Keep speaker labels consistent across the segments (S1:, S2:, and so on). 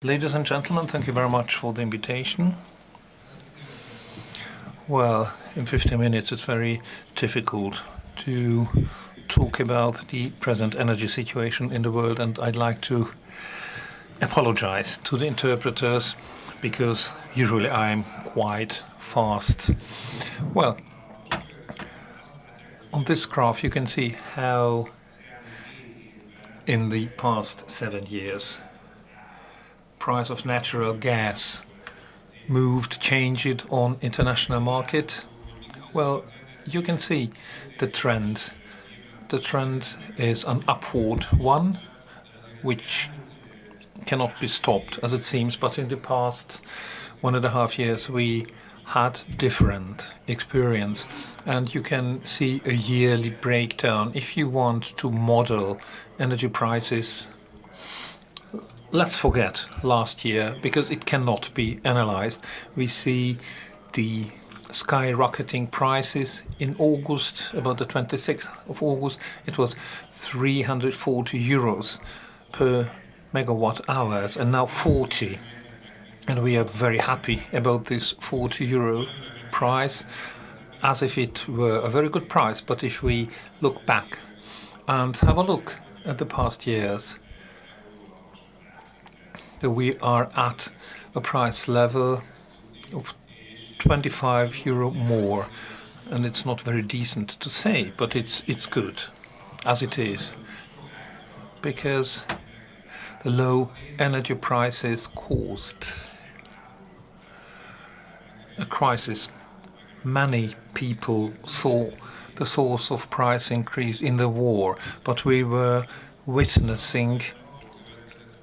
S1: Ladies and gentlemen, thank you very much for the invitation. Well, in 15 minutes it's very difficult to talk about the present energy situation in the world, and I'd like to apologize to the interpreters because usually I'm quite fast. Well, on this graph you can see how in the past 7 years price of natural gas changed on international market. Well, you can see the trend. The trend is an upward one, which cannot be stopped as it seems, but in the past 1.5 years we had different experience, and you can see a yearly breakdown. If you want to model energy prices, let's forget last year because it cannot be analyzed. We see the skyrocketing prices in August, about the 26th of August, it was 340 euros per megawatt hours and now 40. And we are very happy about this 40 euro price as if it were a very good price. But if we look back and have a look at the past years, we are at a price level of 25 euro more, and it's not very decent to say, but it's good as it is, because the low energy prices caused a crisis. Many people saw the source of price increase in the war, but we were witnessing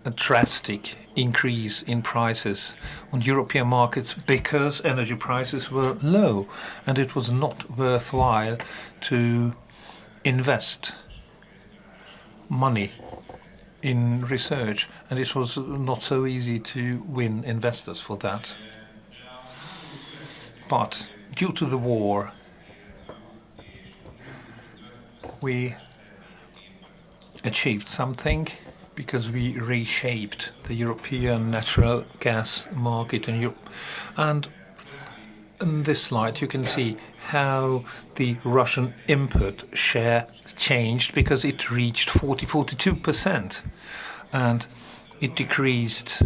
S1: a drastic increase in prices on European markets because energy prices were low and it was not worthwhile to invest money in research, and it was not so easy to win investors for that. But due to the war, we achieved something, because we reshaped the European natural gas market in Europe. And in this slide you can see how the Russian import share changed, because it reached 42%, and it decreased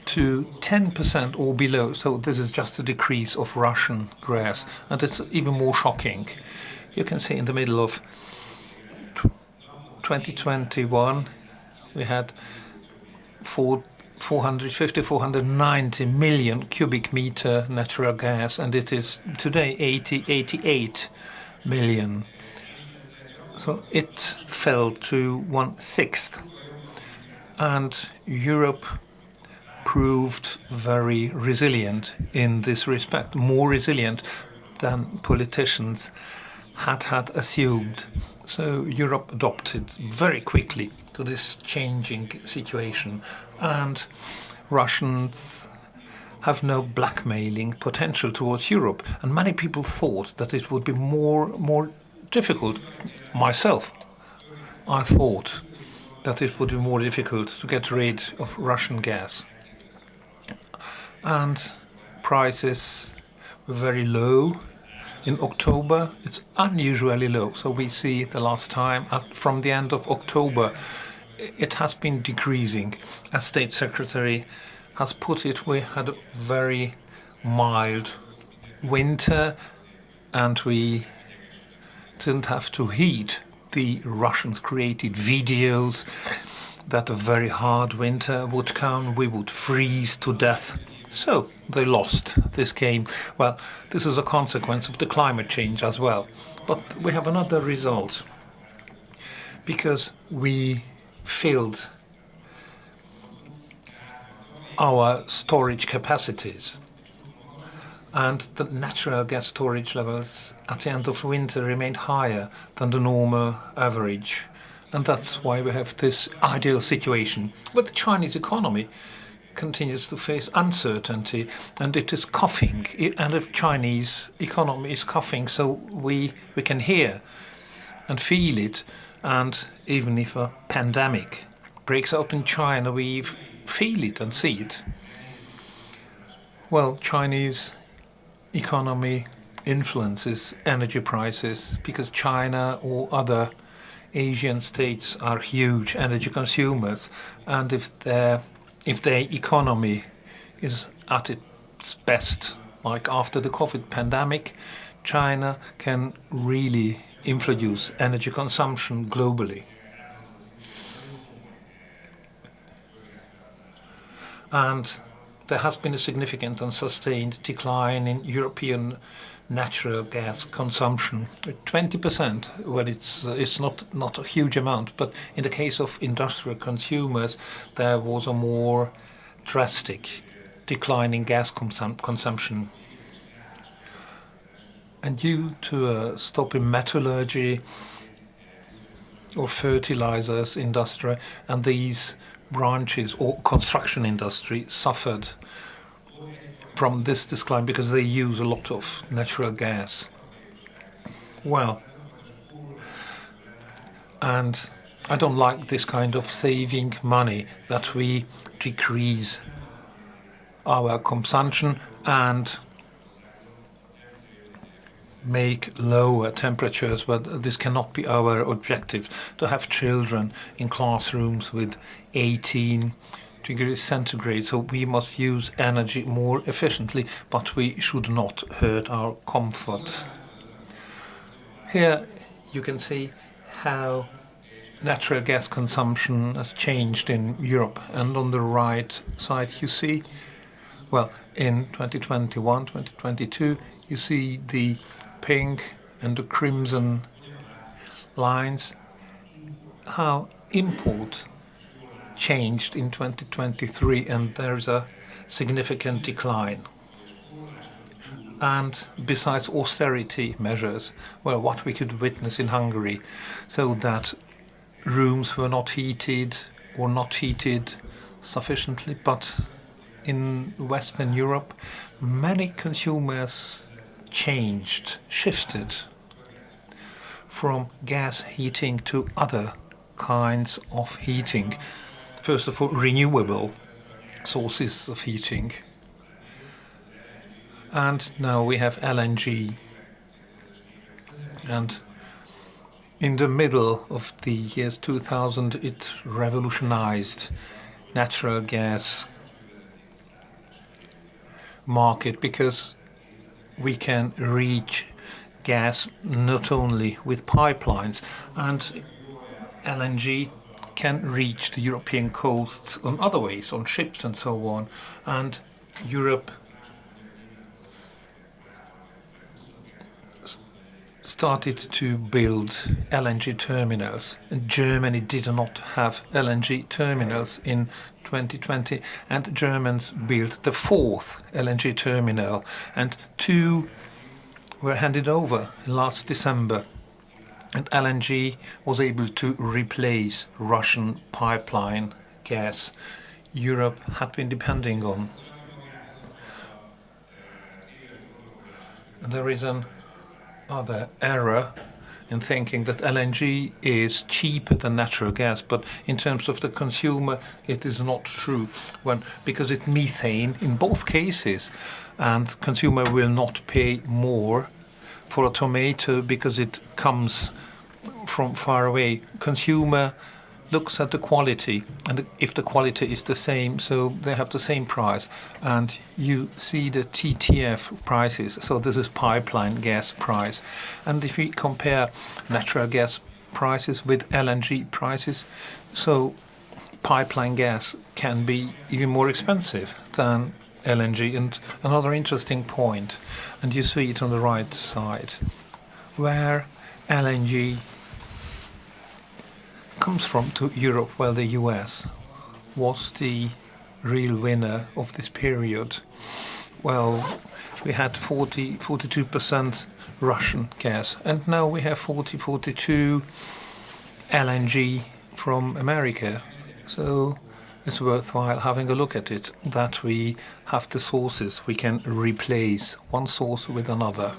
S1: to 10% or below. So this is just a decrease of Russian gas, and it's even more shocking. You can see in the middle of 2021 we had 490 million cubic meter natural gas, and it is today 88 million. So it fell to 1/6. And Europe proved very resilient in this respect, more resilient than politicians had assumed. So Europe adopted very quickly to this changing situation, and Russians have no blackmailing potential towards Europe. And many people thought that it would be more difficult. Myself, I thought that it would be more difficult to get rid of Russian gas. And prices were very low. In October, it's unusually low. So we see the last time from the end of October, it has been decreasing. As State Secretary has put it, we had a very mild winter and we didn't have to heat. The Russians created videos that a very hard winter would come, we would freeze to death. So they lost this game. Well, this is a consequence of the climate change as well. But we have another result, because we filled our storage capacities, and the natural gas storage levels at the end of winter remained higher than the normal average. And that's why we have this ideal situation. But the Chinese economy continues to face uncertainty, and it is coughing, and the Chinese economy is coughing, so we can hear and feel it. And even if a pandemic breaks out in China, we feel it and see it. Well, Chinese economy influences energy prices because China or other Asian states are huge energy consumers, and if their economy is at its best, like after the COVID pandemic, China can really influence energy consumption globally. And there has been a significant and sustained decline in European natural gas consumption. 20%, well, it's not a huge amount, but in the case of industrial consumers, there was a more drastic decline in gas consumption. And due to a stop in metallurgy or fertilizers industry, and these branches or construction industry suffered from this decline because they use a lot of natural gas. Well, and I don't like this kind of saving money, that we decrease our consumption and make lower temperatures, but this cannot be our objective, to have children in classrooms with 18 degrees centigrade. So we must use energy more efficiently, but we should not hurt our comfort. Here you can see how natural gas consumption has changed in Europe, and on the right side you see, well, in 2021, 2022, you see the pink and the crimson lines, how import changed in 2023, and there is a significant decline. And besides austerity measures, well, what we could witness in Hungary, so that rooms were not heated or not heated sufficiently, but in Western Europe, many consumers shifted from gas heating to other kinds of heating. First of all, renewable sources of heating. And now we have LNG. And in the middle of the years 2000, it revolutionized natural gas market, because we can reach gas not only with pipelines, and LNG can reach the European coasts on other ways, on ships and so on. And Europe started to build LNG terminals. And Germany did not have LNG terminals in 2020, and Germans built the 4th LNG terminal, and 2 were handed over last December. And LNG was able to replace Russian pipeline gas Europe had been depending on. And there is another error in thinking that LNG is cheaper than natural gas, but in terms of the consumer, it is not true. Because it's methane in both cases, and consumer will not pay more for a tomato because it comes from far away. Consumer looks at the quality, and if the quality is the same, so they have the same price. And you see the TTF prices, so this is pipeline gas price. And if we compare natural gas prices with LNG prices, so pipeline gas can be even more expensive than LNG. And another interesting point, and you see it on the right side, where LNG comes from to Europe, well, the US was the real winner of this period. Well, we had 42% Russian gas, and now we have 42 LNG from America. So it's worthwhile having a look at it, that we have the sources. We can replace one source with another.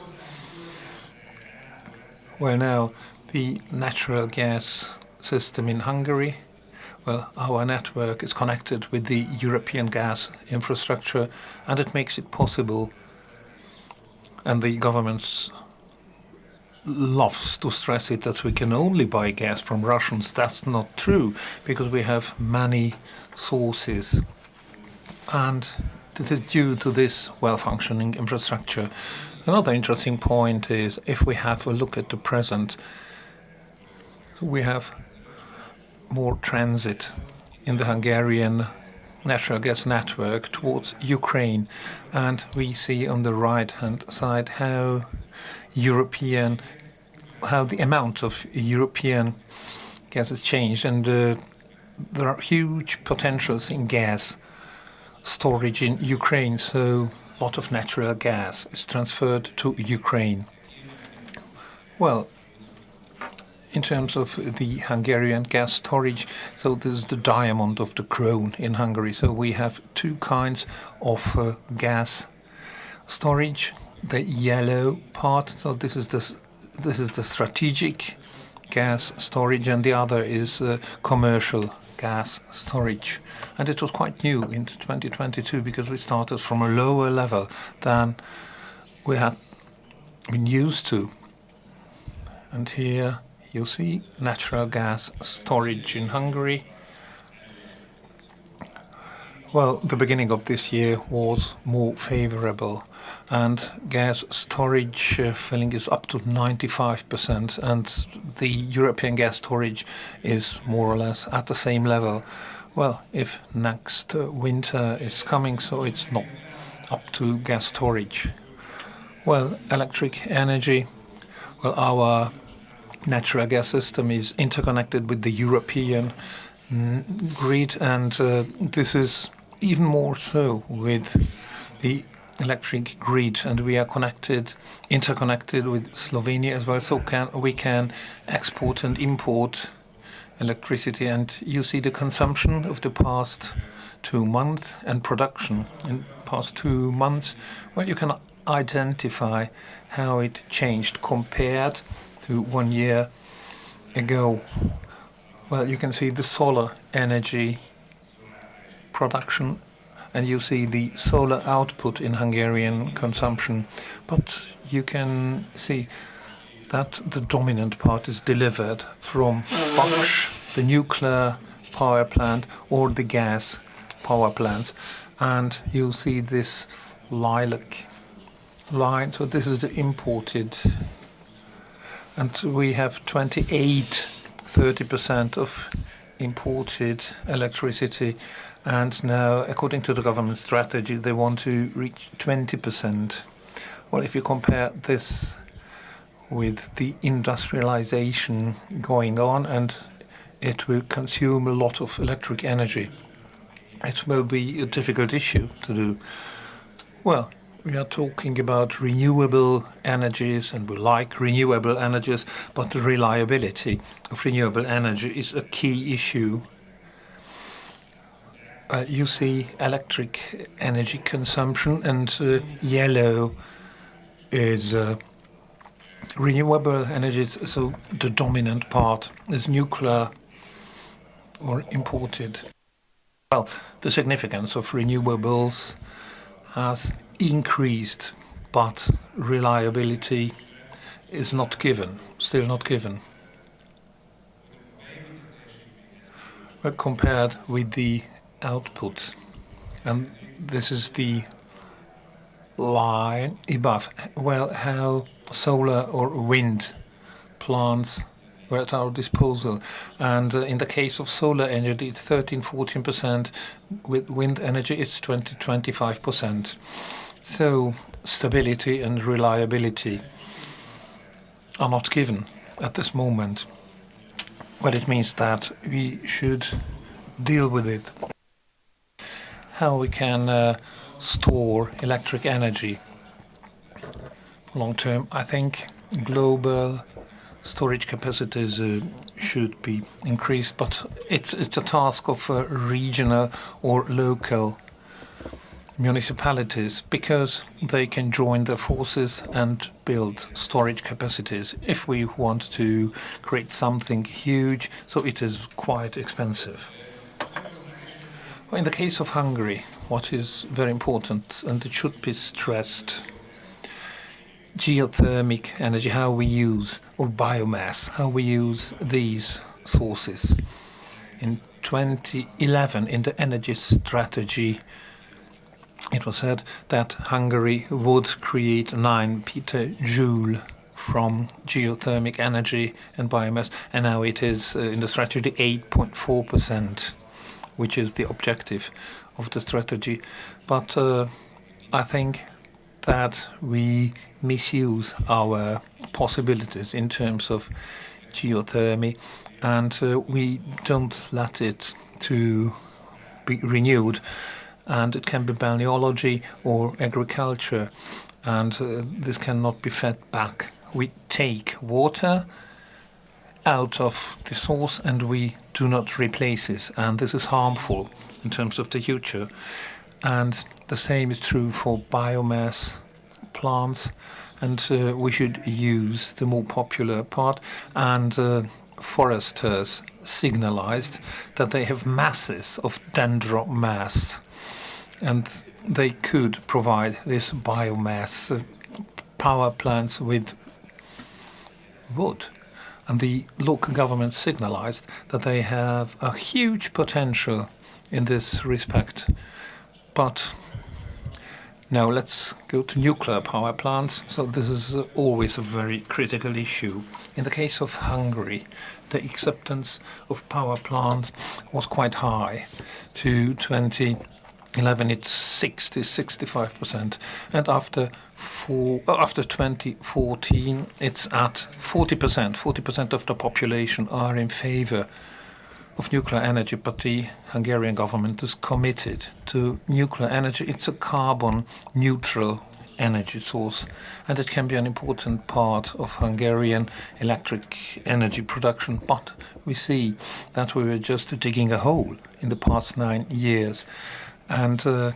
S1: Well, now, the natural gas system in Hungary, Well, our network is connected with the European gas infrastructure, and it makes it possible, and the governments loves to stress it, that we can only buy gas from Russians. That's not true, because we have many sources, and this is due to this well-functioning infrastructure. Another interesting point is, if we have a look at the present, we have more transit in the Hungarian natural gas network towards Ukraine, and we see on the right-hand side how the amount of European gas has changed, and there are huge potentials in gas storage in Ukraine, so a lot of natural gas is transferred to Ukraine. Well, in terms of the Hungarian gas storage, so this is the diamond of the crown in Hungary. So we have two kinds of gas storage. The yellow part, so this is the strategic gas storage, and the other is commercial gas storage. And it was quite new in 2022, because we started from a lower level than we had been used to. And here you see natural gas storage in Hungary. Well, the beginning of this year was more favorable, and gas storage filling is up to 95%, and the European gas storage is more or less at the same level. Well, if next winter is coming, so it's not up to gas storage. Well, electric energy. Well, our natural gas system is interconnected with the European grid, and this is even more so with the electric grid, and we are interconnected with Slovenia as well, so we can export and import electricity. And you see the consumption of the past 2 months and production in past 2 months. Well, you can identify how it changed compared to 1 year ago. Well, you can see the solar energy production, and you see the solar output in Hungarian consumption. But you can see that the dominant part is delivered from Paks, the nuclear power plant, or the gas power plants. And you'll see this lilac line. So this is the imported. And we have 30% of imported electricity. And now, according to the government strategy, they want to reach 20%. Well, if you compare this with the industrialization going on, and it will consume a lot of electric energy, it will be a difficult issue to do. Well, we are talking about renewable energies, and we like renewable energies, but the reliability of renewable energy is a key issue. You see electric energy consumption, and yellow is renewable energies, so the dominant part is nuclear or imported. Well, the significance of renewables has increased, but reliability is not given, still not given. But compared with the output, and this is the line above, well, how solar or wind plants were at our disposal. And in the case of solar energy, it's 13-14%. With wind energy, it's 20-25%. So stability and reliability are not given at this moment. Well, it means that we should deal with it. How we can store electric energy long term. I think global storage capacities should be increased, but it's a task of regional or local municipalities, because they can join their forces and build storage capacities. If we want to create something huge, so it is quite expensive. Well, in the case of Hungary, what is very important, and it should be stressed, geothermic energy, how we use, or biomass, how we use these sources. In 2011, in the energy strategy, it was said that Hungary would create 9 petajoule from geothermic energy and biomass, and now it is in the strategy 8.4%, which is the objective of the strategy. But I think that we misuse our possibilities in terms of geothermy, and we don't let it to be renewed. And it can be balneology or agriculture, and this cannot be fed back. We take water out of the source and we do not replace it, and this is harmful in terms of the future. And the same is true for biomass plants, and we should use the more popular part. And foresters signalized that they have masses of dendro mass, and they could provide this biomass power plants with wood. And the local government signalized that they have a huge potential in this respect. But now let's go to nuclear power plants. So this is always a very critical issue. In the case of Hungary, the acceptance of power plants was quite high. To 2011, it's 65%, and after 2014, it's at 40%. 40% of the population are in favor of nuclear energy, but the Hungarian government is committed to nuclear energy. It's a carbon-neutral energy source, and it can be an important part of Hungarian electric energy production. But we see that we were just digging a hole in the past 9 years. And the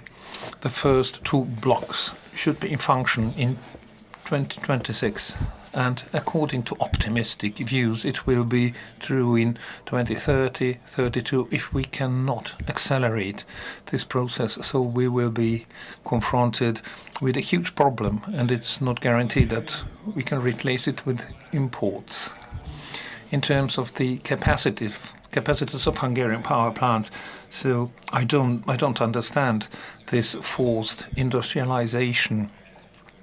S1: first 2 blocks should be in function in 2026. And according to optimistic views, it will be true in 2030, 32, if we cannot accelerate this process. So we will be confronted with a huge problem, and it's not guaranteed that we can replace it with imports. In terms of the capacities of Hungarian power plants, so I don't understand this forced industrialization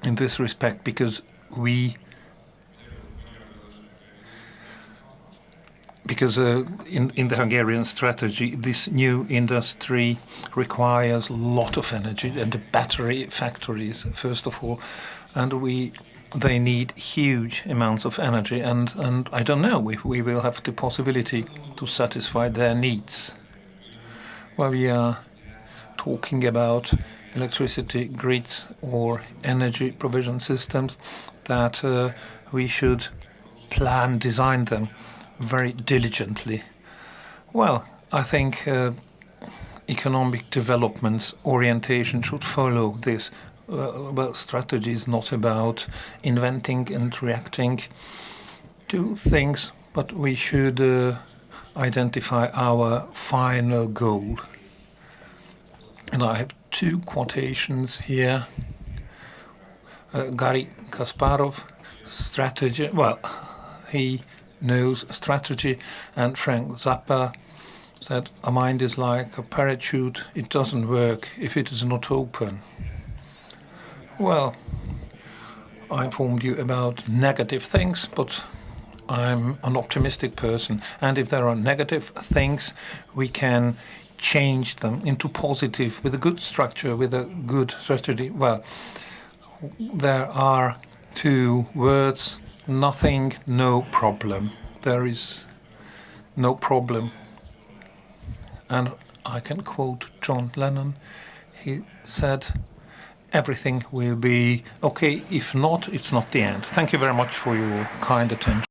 S1: in this respect, because in the Hungarian strategy, this new industry requires a lot of energy, and the battery factories, first of all, and they need huge amounts of energy, and I don't know if we will have the possibility to satisfy their needs. Well, we are talking about electricity grids or energy provision systems that we should design them very diligently. Well, I think economic development orientation should follow this. Well, strategy is not about inventing and reacting to things, but we should identify our final goal. And I have 2 quotations here. Garry Kasparov, strategy, well, he knows strategy, and Frank Zappa said, a mind is like a parachute, it doesn't work if it is not open. Well, I informed you about negative things, but I'm an optimistic person, and if there are negative things, we can change them into positive with a good structure, with a good strategy. Well, there are 2 words: nothing, no problem. There is no problem. And I can quote John Lennon. He said, everything will be okay. If not, it's not the end. Thank you very much for your kind attention.